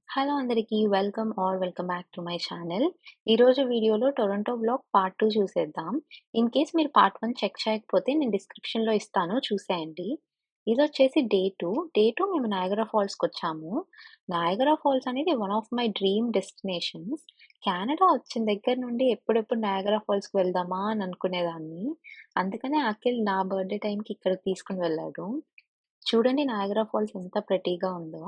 Hello అందరికీ. Welcome back to my channel. ఈరోజు వీడియోలో టొరంటో వ్లాగ్ పార్ట్ 2 చూసేద్దాం. ఇన్ కేస్ మీరు పార్ట్ 1 చెక్ చేయకపోతే నేను డిస్క్రిప్షన్‌లో ఇస్తాను చూసేయండి. ఇదొచ్చేసి డే 2. డే 2 మేము నయాగరా ఫాల్స్‌కొచ్చాము. నయాగరా ఫాల్స్ అనేది one of my dream destinations. Canada వచ్చిన దగ్గర నుండి ఎప్పుడెప్పుడు నయాగరా ఫాల్స్‌కి వెళ్దామా అని అనుకునేదాన్ని. అందుకనే అఖిల్ నా బర్త్‌డే టైమ్‌కి ఇక్కడికి తీసుకొని వెళ్ళాడు. చూడండి నయాగరా ఫాల్స్ ఎంత ప్రెట్టీగా ఉందో.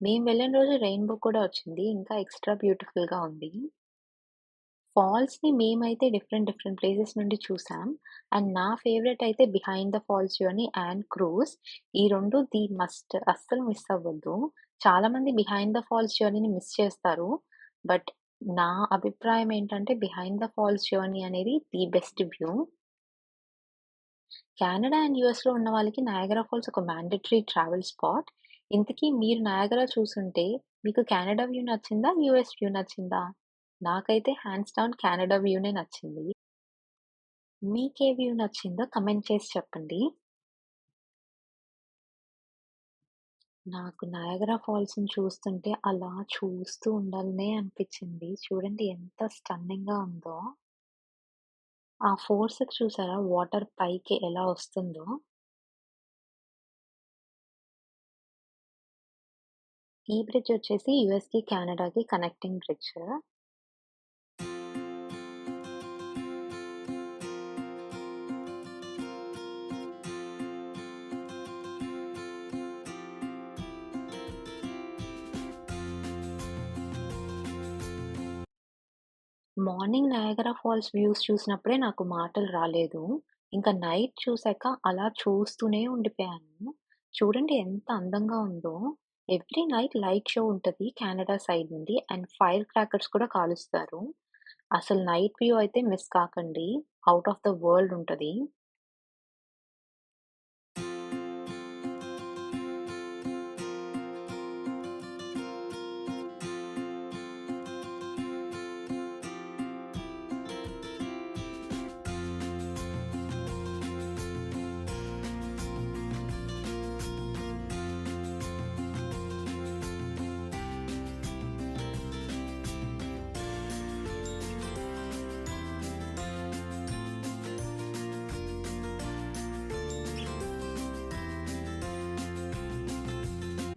మేము వెళ్ళిన రోజు రెయిన్‌బో కూడా వచ్చింది. ఇంకా ఎక్స్‌ట్రా బ్యూటిఫుల్‌గా ఉంది. ఫాల్స్‌ని మేమైతే డిఫరెంట్ ప్లేసెస్ నుండి చూసాం. అండ్ నా ఫేవరెట్ అయితే behind the false journey and cruise. ఈ 2 ది మస్ట్ అస్సలు మిస్ అవ్వద్దు. చాలామంది బిహైండ్ ద ఫాల్స్ జర్నీని మిస్ చేస్తారు. బట్ నా అభిప్రాయం ఏంటంటే బిహైండ్ ద ఫాల్స్ జర్నీ అనేది the best view. Canada and యూఎస్‌లో ఉన్న వాళ్ళకి నయాగరా ఫాల్స్ ఒక మ్యాండేటరీ ట్రావెల్ స్పాట్. ఇంతకీ మీరు నయాగరా చూసుంటే మీకు కెనడా వ్యూ నచ్చిందా? యూఎస్ వ్యూ నచ్చిందా? నాకైతే హ్యాండ్స్ డౌన్ కెనడా వ్యూనే నచ్చింది. మీకే వ్యూ నచ్చిందో కమెంట్ చేసి చెప్పండి. నాకు నయాగరా ఫాల్స్‌ని చూస్తుంటే అలా చూస్తూ ఉండాలనే అనిపించింది. చూడండి ఎంత స్టన్నింగ్‌గా ఉందో. ఆ ఫోర్స్‌కి చూసారా వాటర్ పైకి ఎలా వస్తుందో. ఈ బ్రిడ్జ్ వచ్చేసి యూఎస్‌కి, కెనడాకి connecting bridge. Morning Niagara Falls views చూసినప్పుడే నాకు మాటలు రాలేదు. ఇంకా నైట్ చూసాక అలా చూస్తూనే ఉండిపోయాను. చూడండి ఎంత అందంగా ఉందో. ఎవ్రీ నైట్ లైట్ షో ఉంటది కెనడా సైడ్ నుండి అండ్ ఫైర్ క్రాకర్స్ కూడా కాలుస్తారు. అసలు నైట్ వ్యూ అయితే మిస్ కాకండి. ఔట్ ఆఫ్ ద వరల్డ్ ఉంటది.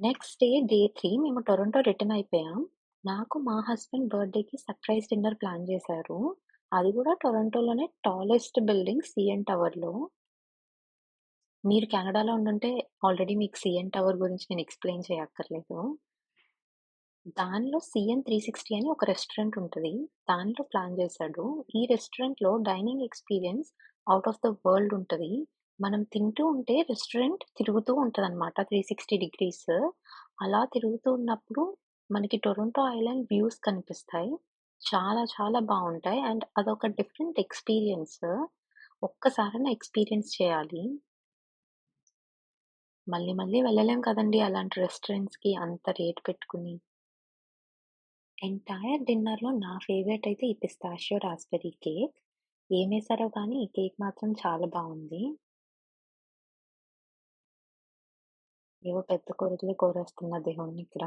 నెక్స్ట్ డే 3 మేము టొరంటో రిటర్న్ అయిపోయాం. నాకు మా హస్బెండ్ బర్త్‌డేకి సర్ప్రైజ్ డిన్నర్ ప్లాన్ చేశారు. అది కూడా టొరంటోలోనే టాలెస్ట్ బిల్డింగ్ సీఎన్ టవర్‌లో. మీరు కెనడాలో ఉండుంటే ఆల్రెడీ మీకు సీఎన్ టవర్ గురించి నేను ఎక్స్‌ప్లెయిన్ చేయక్కర్లేదు. దానిలో సీఎన్ 360 అని ఒక రెస్టారెంట్ ఉంటది. దానిలో ప్లాన్ చేశాడు. ఈ రెస్టారెంట్‌లో dining experience out of the world ఉంటది. మనం తింటూ ఉంటే రెస్టారెంట్ తిరుగుతూ ఉంటదనమాట 360 డిగ్రీస్. అలా తిరుగుతూ ఉన్నప్పుడు మనకి టొరంటో ఐలాండ్ వ్యూస్ కనిపిస్తాయి. చాలా బావుంటాయి. అండ్ అదొక డిఫరెంట్ ఎక్స్‌పీరియన్స్. ఒక్కసారైనా ఎక్స్‌పీరియన్స్ చేయాలి. మళ్ళీ వెళ్ళలేం కదండీ అలాంటి రెస్టారెంట్స్‌కి అంత రేట్ పెట్టుకుని. ఎంటైర్ డిన్నర్‌లో నా ఫేవరెట్ అయితే ఈ పిస్తాషియో రాస్బెర్రీ కేక్. ఏమేశారో కానీ ఈ కేక్ మాత్రం చాలా బావుంది. ఏవో పెద్ద కోరికలే కోరేస్తున్నా దేవుడినిక్కడ.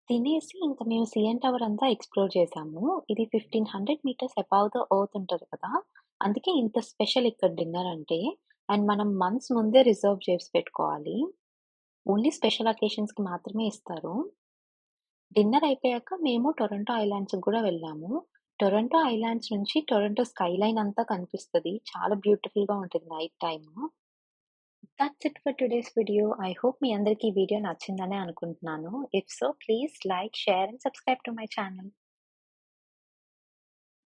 తినేసి ఇంక మేము సీఎన్ టవర్ అంతా ఎక్స్‌ప్లోర్ చేశాము. ఇది 1500 మీటర్స్ అబవ్ ద ఎర్త్ ఉంటది కదా! అందుకే ఇంత స్పెషల్ ఇక్కడ డిన్నర్ అంటే. అండ్ మనం మంత్స్ ముందే రిజర్వ్ చేసి పెట్టుకోవాలి. ఓన్లీ స్పెషల్ అకేషన్స్‌కి మాత్రమే ఇస్తారు. డిన్నర్ అయిపోయాక మేము టొరంటో ఐలాండ్స్‌కి గూడా వెళ్ళాము. టొరంటో ఐలాండ్స్ నుంచి టొరంటో స్కైలైన్ అంతా కనిపిస్తది. చాలా బ్యూటిఫుల్‌గా ఉంటది night time. That's it for today's video. I hope మీ అందరికి ఈ వీడియో నచ్చిందనే అనుకుంటున్నాను. If so please like, share and subscribe to my channel.